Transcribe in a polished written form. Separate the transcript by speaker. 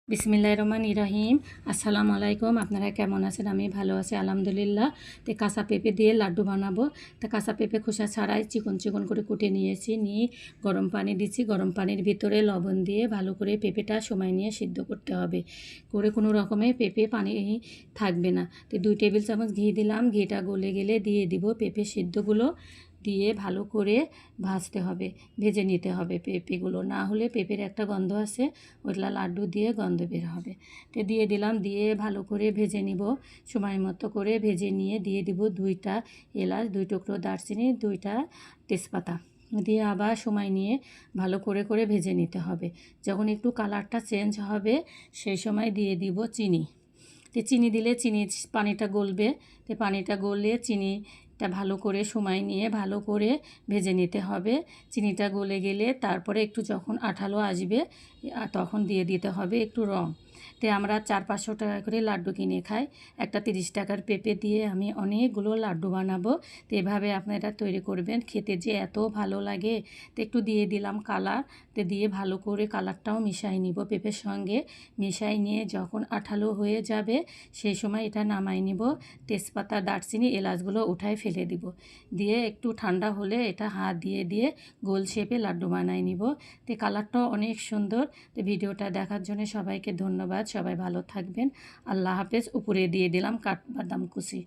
Speaker 1: বিসমিল্লাহির রহমানির রহিম। আসসালামু আলাইকুম। আপনারা কেমন আছেন? আমি ভালো আছি আলহামদুলিল্লাহ। তো কাঁচা পেঁপে দিয়ে লাড্ডু বানাবো। তো কাঁচা পেঁপে খোসা ছাড়াই চিকন চিকন করে কুটে নিয়েছি। নিয়ে গরম পানি দিচ্ছি। গরম পানির ভিতরে লবণ দিয়ে ভালো করে পেঁপেটা সময় নিয়ে সিদ্ধ করতে হবে। করে কোনো রকমে পেঁপে পানি থাকবে না। তো 2 টেবিল চামচ ঘি দিলাম। ঘিটা গলে গেলে দিয়ে দিব পেঁপে সিদ্ধগুলো, দিয়ে ভালো করে ভাজতে হবে, ভেজে নিতে হবে পেঁপেগুলো। না হলে পেঁপের একটা গন্ধ আছে, ওইগুলা লাড্ডু দিয়ে গন্ধ বের হবে। তো দিয়ে দিলাম, দিয়ে ভালো করে ভেজে নিব। সময় মতো করে ভেজে নিয়ে দিয়ে দিব 2টা এলাচ, 2 টুকরো দারচিনি, 2টা তেজপাতা দিয়ে আবার সময় নিয়ে ভালো করে করে ভেজে নিতে হবে। যখন একটু কালারটা চেঞ্জ হবে সেই সময় দিয়ে দিব চিনি। তো চিনি দিলে পানিটা গলবে। তো পানিটা গললে চিনিটা ভালো করে সময় নিয়ে ভালো করে ভেজে নিতে হবে। চিনিটা গলে গেলে তারপরে একটু যখন আঠালো আসবে তখন দিয়ে দিতে হবে একটু রং। তো আমরা 400-500 টাকা করে লাড্ডু কিনে খাই। একটা 30 টাকার পেঁপে দিয়ে আমি অনেকগুলো লাড্ডু বানাবো। তো এভাবে আপনারা তৈরি করবেন, খেতে যে এত ভালো লাগে। তো একটু দিয়ে দিলাম কালার। তো দিয়ে ভালো করে কালারটাও মিশাই নিব পেঁপের সঙ্গে। মিশাই নিয়ে যখন আঠালো হয়ে যাবে সেই সময় এটা নামাই নিব। তেজপাতা, দারচিনি, এলাচগুলো উঠায় ফেলে দিব। দিয়ে একটু ঠান্ডা হলে এটা হাত দিয়ে দিয়ে গোল শেপে লাড্ডু বানাই নিব। তো কালারটাও অনেক সুন্দর। তো ভিডিওটা দেখার জন্য সবাইকে ধন্যবাদ। সবাই ভালো থাকবেন। আল্লাহ হাফেজ। উপরে দিয়ে দিলাম কাঠবাদাম কুচি।